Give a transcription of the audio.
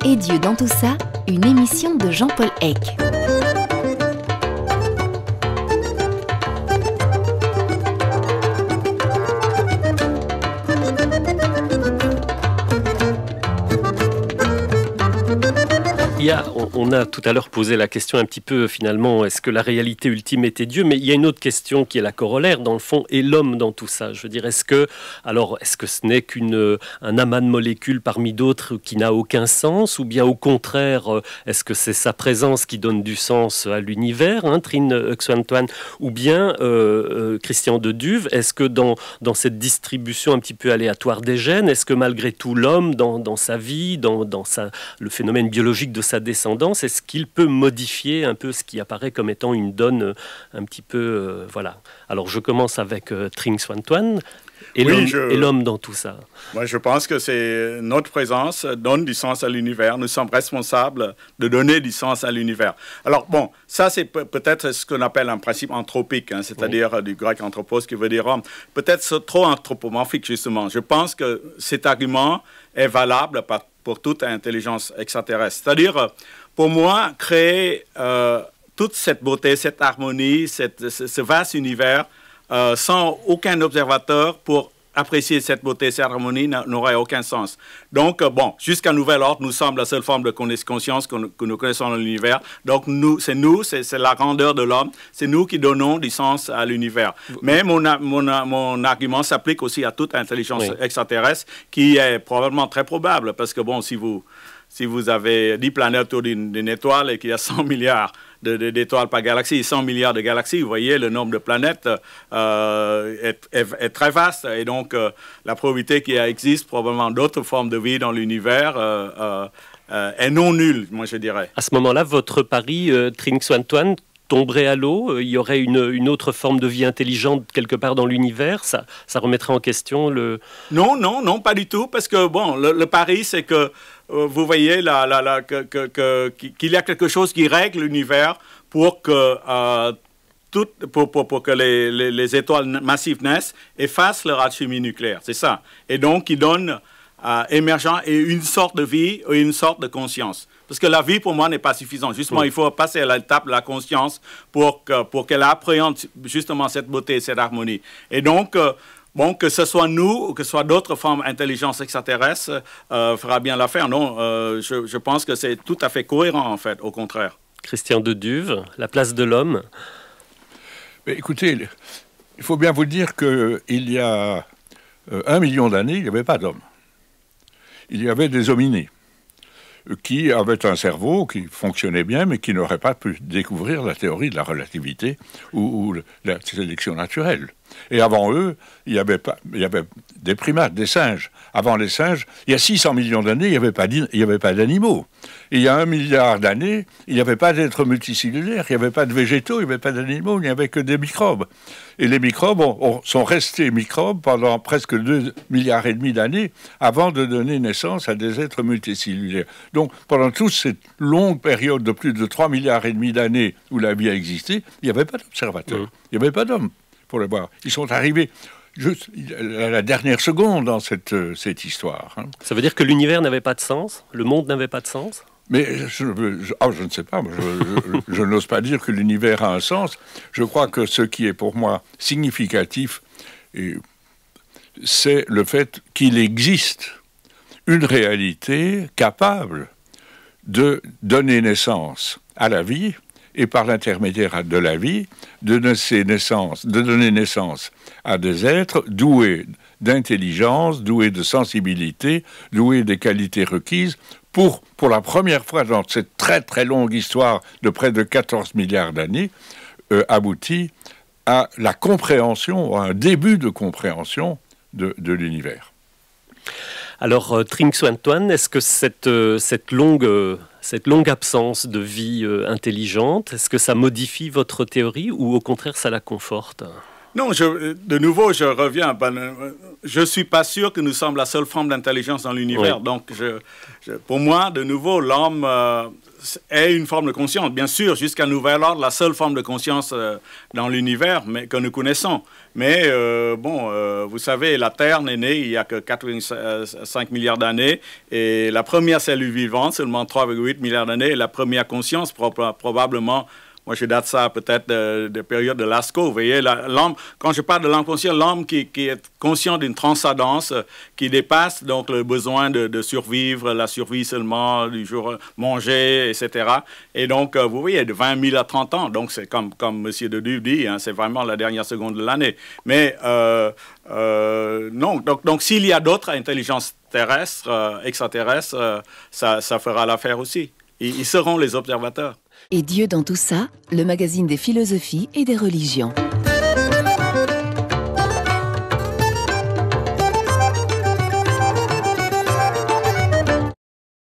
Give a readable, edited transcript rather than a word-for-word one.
Et Dieu dans tout ça, une émission de Jean-Paul Eck. On a tout à l'heure posé la question un petit peu finalement, est-ce que la réalité ultime était Dieu? Mais il y a une autre question qui est la corollaire dans le fond, et l'homme dans tout ça. Je veux dire, est-ce que ce n'est qu'un amas de molécules parmi d'autres qui n'a aucun sens? Ou bien au contraire, est-ce que c'est sa présence qui donne du sens à l'univers, Trine Xuantuan? Ou bien, Christian de Duve, est-ce que dans cette distribution un petit peu aléatoire des gènes, est-ce que malgré tout l'homme, dans sa vie, dans le phénomène biologique de sa descendance, est-ce qu'il peut modifier un peu ce qui apparaît comme étant une donne un petit peu... voilà. Alors je commence avec Trinh Xuantuan et l'homme dans tout ça. Moi, je pense que c'est notre présence donne du sens à l'univers. Nous sommes responsables de donner du sens à l'univers. Alors bon, ça c'est peut-être ce qu'on appelle un principe anthropique, c'est-à-dire du grec anthropos qui veut dire homme. Peut-être trop anthropomorphique justement. Je pense que cet argument est valable pour toute intelligence extraterrestre. C'est-à-dire, pour moi, créer toute cette beauté, cette harmonie, ce vaste univers, sans aucun observateur pour apprécier cette beauté, cette harmonie, n'aurait aucun sens. Donc, jusqu'à nouvel ordre, nous sommes la seule forme de conscience que nous connaissons dans l'univers. Donc, c'est la grandeur de l'homme. C'est nous qui donnons du sens à l'univers. Mais mon argument s'applique aussi à toute intelligence extraterrestre, qui est probablement très probable. Parce que, si vous avez 10 planètes autour d'une étoile et qu'il y a 100 milliards d'étoiles par galaxie, 100 milliards de galaxies, vous voyez, le nombre de planètes est très vaste. Et donc, la probabilité qu'il existe probablement d'autres formes de vie dans l'univers est non nulle, moi je dirais. À ce moment-là, votre pari, Trinh Xuantuan, tomberait à l'eau? Il y aurait une autre forme de vie intelligente quelque part dans l'univers? Ça remettrait en question le... Non, pas du tout. Parce que, le pari, c'est que vous voyez qu'il y a quelque chose qui règle l'univers pour que, pour que les étoiles massives naissent et fassent leur alchimie nucléaire. C'est ça. Et donc, qui donne émergent et une sorte de vie et une sorte de conscience. Parce que la vie, pour moi, n'est pas suffisante. Justement, il faut passer à l'étape de la conscience pour qu'elle appréhende justement cette beauté, cette harmonie. Et donc, que ce soit nous ou que ce soit d'autres formes d'intelligence extraterrestre, fera bien l'affaire. Non, je pense que c'est tout à fait cohérent, en fait, au contraire. Christian de Duve, la place de l'homme. Mais écoutez, il faut bien vous dire qu'il y a 1 million d'années, il n'y avait pas d'hommes. Il y avait des hominés qui avaient un cerveau qui fonctionnait bien, mais qui n'auraient pas pu découvrir la théorie de la relativité ou la sélection naturelle. Et avant eux, il y avait des primates, des singes. Avant les singes, il y a 600 millions d'années, il n'y avait pas d'animaux. Et il y a 1 milliard d'années, il n'y avait pas d'êtres multicellulaires, il n'y avait pas de végétaux, il n'y avait pas d'animaux, il n'y avait que des microbes. Et les microbes sont restés microbes pendant presque 2,5 milliards d'années avant de donner naissance à des êtres multicellulaires. Donc, pendant toute cette longue période de plus de 3,5 milliards d'années où la vie a existé, il n'y avait pas d'observateurs, il n'y avait pas d'hommes pour le voir. Ils sont arrivés juste à la dernière seconde dans cette histoire. Ça veut dire que l'univers n'avait pas de sens? Le monde n'avait pas de sens? Mais je ne sais pas, je n'ose pas dire que l'univers a un sens. Je crois que ce qui est pour moi significatif, c'est le fait qu'il existe une réalité capable de donner naissance à la vie, et par l'intermédiaire de la vie, de donner naissance à des êtres doués d'intelligence, doués de sensibilité, doués des qualités requises, pour la première fois dans cette très très longue histoire de près de 14 milliards d'années, aboutit à la compréhension, à un début de compréhension de l'univers. Alors, Trinh Xuantuan, est-ce que cette longue absence de vie intelligente, est-ce que ça modifie votre théorie ou au contraire ça la conforte? Non, de nouveau, je reviens. Je ne suis pas sûr que nous sommes la seule forme d'intelligence dans l'univers. Oui. Donc, pour moi, de nouveau, l'homme est une forme de conscience. Bien sûr, jusqu'à nouvel ordre, la seule forme de conscience dans l'univers que nous connaissons. Mais, vous savez, la Terre n'est née il n'y a que 4,5 milliards d'années. Et la première cellule vivante, seulement 3,8 milliards d'années. Et la première conscience, probablement... Moi, je date ça peut-être de période de Lascaux. Vous voyez, l'homme, quand je parle de l'homme conscient, l'homme qui est conscient d'une transcendance, qui dépasse donc le besoin de survivre, la survie seulement, du jour manger, etc. Et donc, vous voyez, de 20 000 à 30 ans. Donc, c'est comme M. Deduve dit, hein, c'est vraiment la dernière seconde de l'année. Mais non, donc s'il y a d'autres intelligences terrestres, extraterrestres, ça fera l'affaire aussi. Ils seront les observateurs. Et Dieu dans tout ça, le magazine des philosophies et des religions.